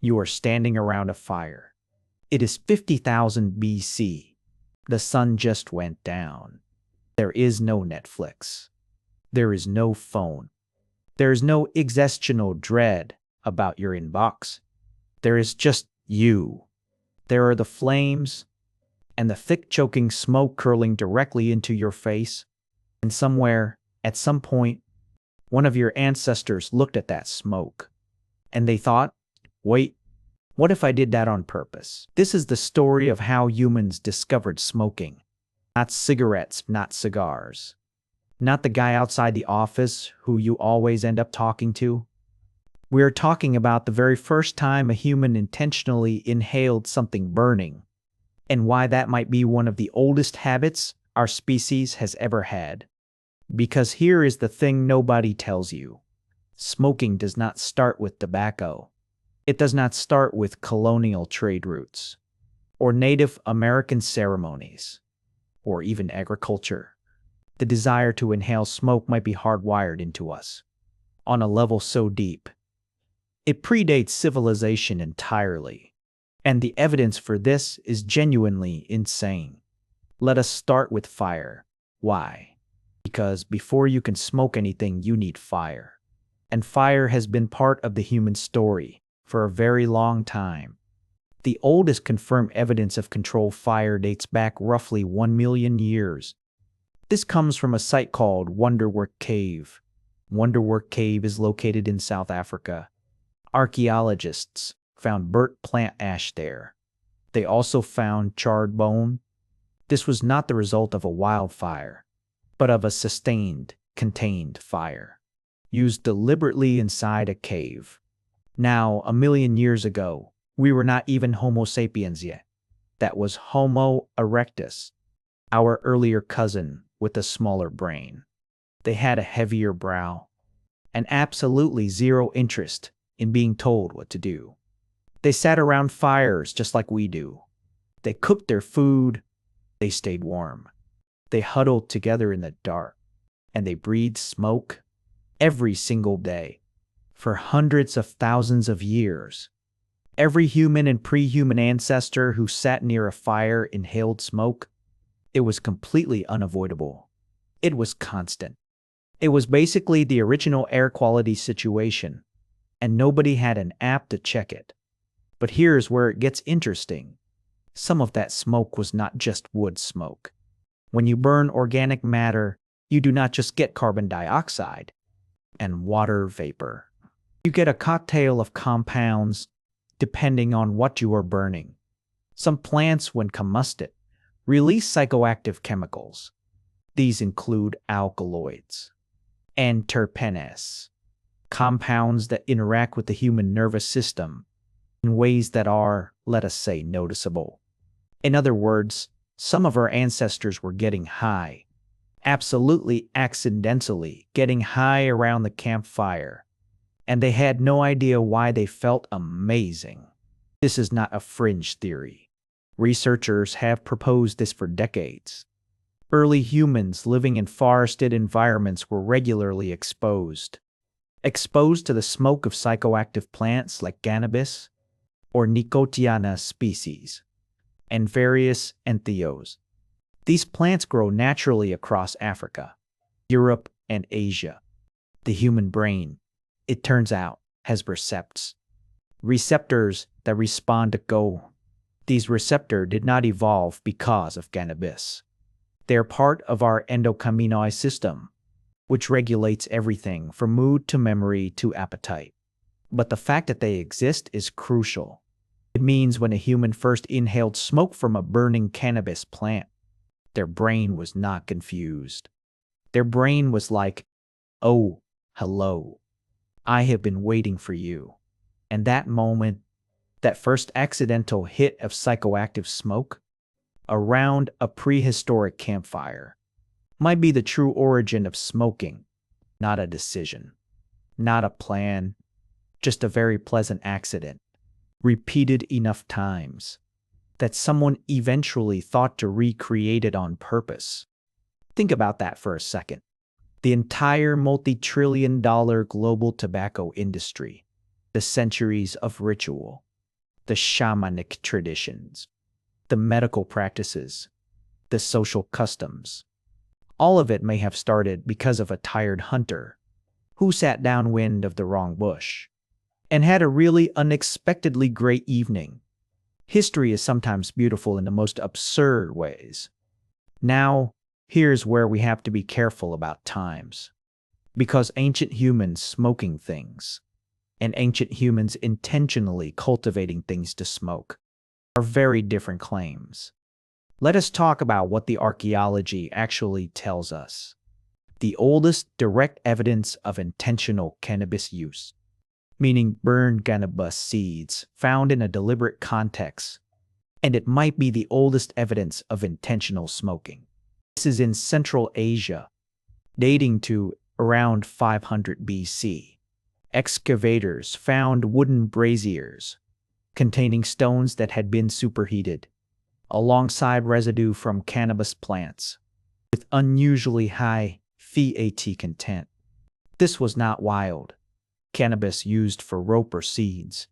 You are standing around a fire. It is 50,000 BC. The sun just went down. There is no Netflix. There is no phone. There is no existential dread about your inbox. There is just you. There are the flames and the thick choking smoke curling directly into your face. And somewhere, at some point, one of your ancestors looked at that smoke. And they thought, wait, what if I did that on purpose? This is the story of how humans discovered smoking. Not cigarettes, not cigars. Not the guy outside the office who you always end up talking to. We are talking about the very first time a human intentionally inhaled something burning, and why that might be one of the oldest habits our species has ever had. Because here is the thing nobody tells you. Smoking does not start with tobacco. It does not start with colonial trade routes, or Native American ceremonies, or even agriculture. The desire to inhale smoke might be hardwired into us, on a level so deep. It predates civilization entirely, and the evidence for this is genuinely insane. Let us start with fire. Why? Because before you can smoke anything, you need fire. And fire has been part of the human story for a very long time. The oldest confirmed evidence of controlled fire dates back roughly 1 million years. This comes from a site called Wonderwork Cave. Wonderwork Cave is located in South Africa. Archaeologists found burnt plant ash there. They also found charred bone. This was not the result of a wildfire, but of a sustained, contained fire, used deliberately inside a cave. Now, 1 million years ago, we were not even Homo sapiens yet. That was Homo erectus, our earlier cousin with a smaller brain. They had a heavier brow, and absolutely zero interest in being told what to do. They sat around fires just like we do. They cooked their food. They stayed warm. They huddled together in the dark, and they breathed smoke every single day for hundreds of thousands of years. Every human and pre-human ancestor who sat near a fire inhaled smoke. It was completely unavoidable. It was constant. It was basically the original air quality situation, and nobody had an app to check it. But here's where it gets interesting. Some of that smoke was not just wood smoke. When you burn organic matter, you do not just get carbon dioxide and water vapor. You get a cocktail of compounds depending on what you are burning. Some plants, when combusted, release psychoactive chemicals. These include alkaloids and terpenes, compounds that interact with the human nervous system in ways that are, let us say, noticeable. In other words, some of our ancestors were getting high, absolutely accidentally getting high around the campfire, and they had no idea why they felt amazing. This is not a fringe theory. Researchers have proposed this for decades. Early humans living in forested environments were regularly exposed to the smoke of psychoactive plants like cannabis or Nicotiana species, and various entheos. These plants grow naturally across Africa, Europe, and Asia. The human brain, it turns out, has receptors that respond to go. These receptors did not evolve because of cannabis. They are part of our endocannabinoid system, which regulates everything from mood to memory to appetite. But the fact that they exist is crucial. It means when a human first inhaled smoke from a burning cannabis plant, their brain was not confused. Their brain was like, oh, hello, I have been waiting for you. And that moment, that first accidental hit of psychoactive smoke around a prehistoric campfire, might be the true origin of smoking, not a decision, not a plan, just a very pleasant accident, repeated enough times that someone eventually thought to recreate it on purpose. Think about that for a second. The entire multi-trillion-dollar global tobacco industry, the centuries of ritual, the shamanic traditions, the medical practices, the social customs. All of it may have started because of a tired hunter who sat downwind of the wrong bush and had a really unexpectedly great evening. History is sometimes beautiful in the most absurd ways. Now, here's where we have to be careful about times. Because ancient humans smoking things and ancient humans intentionally cultivating things to smoke are very different claims. Let us talk about what the archaeology actually tells us. The oldest direct evidence of intentional cannabis use, meaning burned cannabis seeds found in a deliberate context, and it might be the oldest evidence of intentional smoking. This is in Central Asia, dating to around 500 BC. Excavators found wooden braziers containing stones that had been superheated, alongside residue from cannabis plants, with unusually high THC content. This was not wild cannabis used for rope or seeds.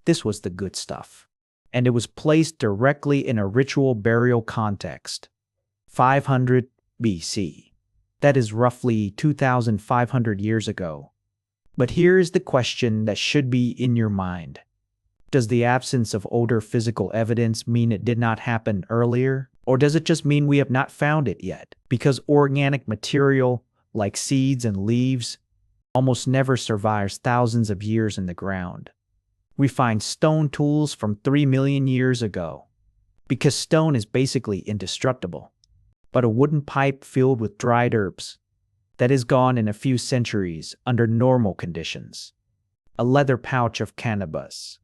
This was the good stuff, and it was placed directly in a ritual burial context. 500 BC. That is roughly 2,500 years ago. But here is the question that should be in your mind. Does the absence of older physical evidence mean it did not happen earlier? Or does it just mean we have not found it yet? Because organic material, like seeds and leaves, almost never survives thousands of years in the ground. We find stone tools from 3 million years ago, because stone is basically indestructible. But a wooden pipe filled with dried herbs, that is gone in a few centuries under normal conditions. A leather pouch of cannabis,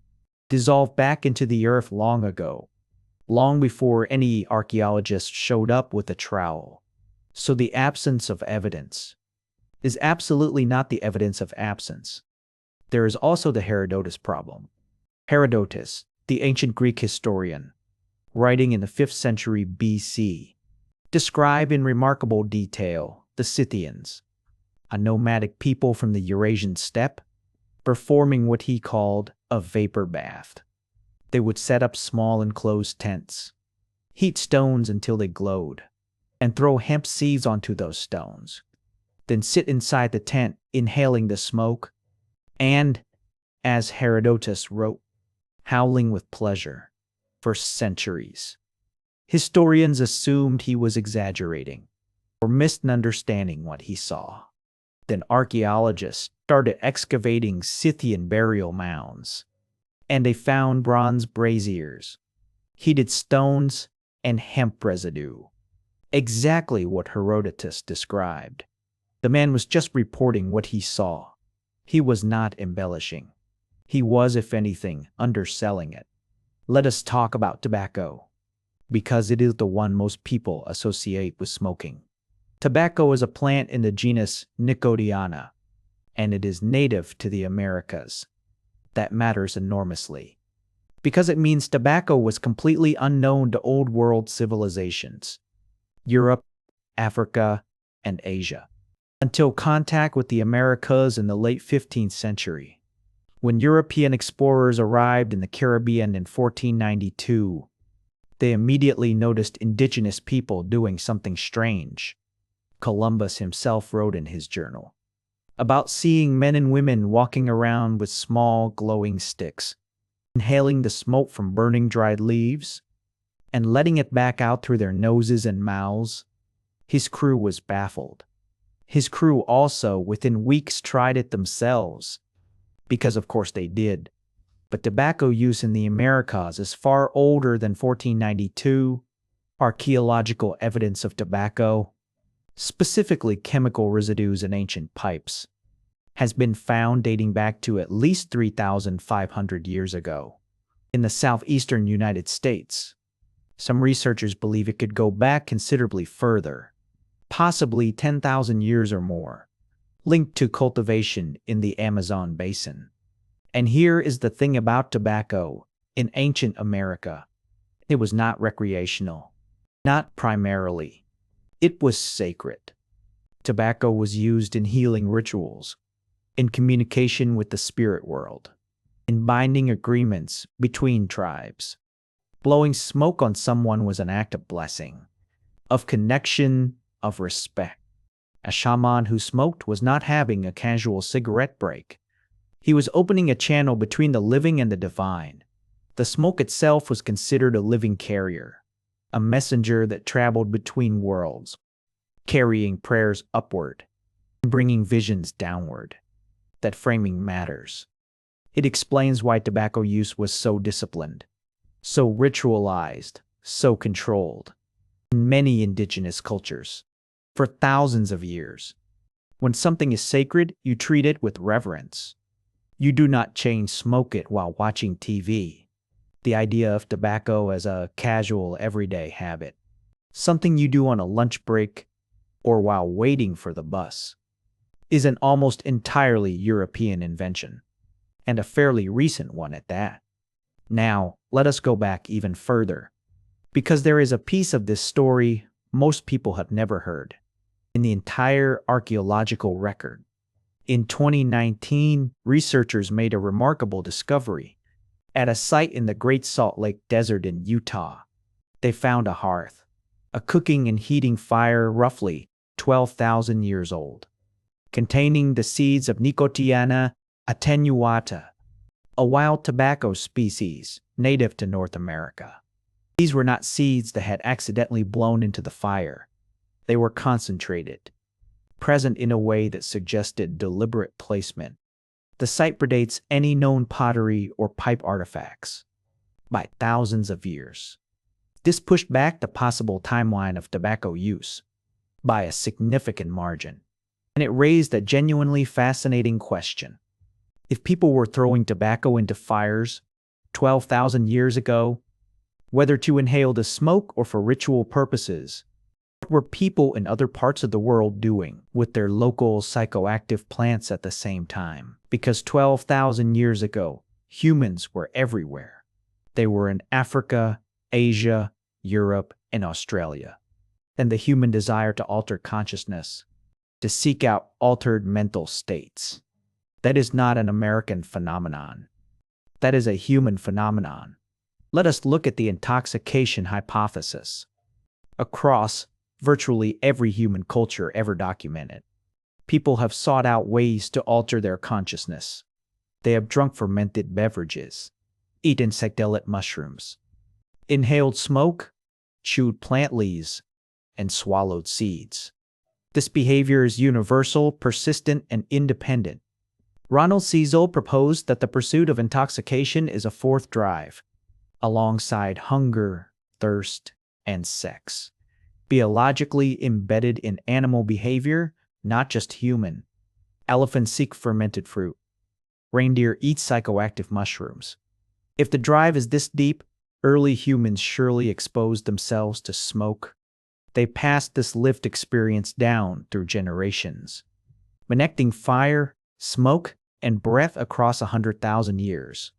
dissolved back into the earth long ago, long before any archaeologist showed up with a trowel. So the absence of evidence is absolutely not the evidence of absence. There is also the Herodotus problem. Herodotus, the ancient Greek historian, writing in the 5th century BC, describe in remarkable detail the Scythians, a nomadic people from the Eurasian steppe, performing what he called a vapor bath. They would set up small enclosed tents, heat stones until they glowed, and throw hemp seeds onto those stones, then sit inside the tent inhaling the smoke, and, as Herodotus wrote, howling with pleasure for centuries. Historians assumed he was exaggerating or misunderstanding what he saw. Then archaeologists started excavating Scythian burial mounds, and they found bronze braziers, heated stones, and hemp residue. Exactly what Herodotus described. The man was just reporting what he saw. He was not embellishing. He was, if anything, underselling it. Let us talk about tobacco, because it is the one most people associate with smoking. Tobacco is a plant in the genus Nicotiana, and it is native to the Americas. That matters enormously, because it means tobacco was completely unknown to Old World civilizations, Europe, Africa, and Asia, until contact with the Americas in the late 15th century. When European explorers arrived in the Caribbean in 1492, they immediately noticed indigenous people doing something strange. Columbus himself wrote in his journal about seeing men and women walking around with small glowing sticks, inhaling the smoke from burning dried leaves, and letting it back out through their noses and mouths. His crew was baffled. His crew also, within weeks, tried it themselves, because of course they did. But tobacco use in the Americas is far older than 1492. Archaeological evidence of tobacco, specifically chemical residues in ancient pipes, has been found dating back to at least 3,500 years ago. In the southeastern United States, some researchers believe it could go back considerably further, possibly 10,000 years or more, linked to cultivation in the Amazon basin. And here is the thing about tobacco in ancient America. It was not recreational, not primarily. It was sacred. Tobacco was used in healing rituals, in communication with the spirit world, in binding agreements between tribes. Blowing smoke on someone was an act of blessing, of connection, of respect. A shaman who smoked was not having a casual cigarette break. He was opening a channel between the living and the divine. The smoke itself was considered a living carrier, a messenger that traveled between worlds, carrying prayers upward and bringing visions downward. That framing matters. It explains why tobacco use was so disciplined, so ritualized, so controlled. In many indigenous cultures, for thousands of years, when something is sacred, you treat it with reverence. You do not chain smoke it while watching TV. The idea of tobacco as a casual, everyday habit, something you do on a lunch break or while waiting for the bus, is an almost entirely European invention, and a fairly recent one at that. Now, let us go back even further, because there is a piece of this story most people have never heard. In the entire archaeological record, in 2019, researchers made a remarkable discovery. At a site in the Great Salt Lake Desert in Utah, they found a hearth, a cooking and heating fire roughly 12,000 years old, containing the seeds of Nicotiana attenuata, a wild tobacco species native to North America. These were not seeds that had accidentally blown into the fire. They were concentrated, present in a way that suggested deliberate placement. The site predates any known pottery or pipe artifacts by thousands of years. This pushed back the possible timeline of tobacco use by a significant margin, and it raised a genuinely fascinating question. If people were throwing tobacco into fires 12,000 years ago, whether to inhale the smoke or for ritual purposes, what were people in other parts of the world doing with their local psychoactive plants at the same time? Because 12,000 years ago, humans were everywhere. They were in Africa, Asia, Europe, and Australia. And the human desire to alter consciousness, to seek out altered mental states, that is not an American phenomenon. That is a human phenomenon. Let us look at the intoxication hypothesis. Across virtually every human culture ever documented, people have sought out ways to alter their consciousness. They have drunk fermented beverages, eaten psychedelic mushrooms, inhaled smoke, chewed plant leaves, and swallowed seeds. This behavior is universal, persistent, and independent. Ronald Searle proposed that the pursuit of intoxication is a fourth drive, alongside hunger, thirst, and sex, biologically embedded in animal behavior, not just human. Elephants seek fermented fruit. Reindeer eat psychoactive mushrooms. If the drive is this deep, early humans surely exposed themselves to smoke. They passed this lived experience down through generations, connecting fire, smoke, and breath across 100,000 years.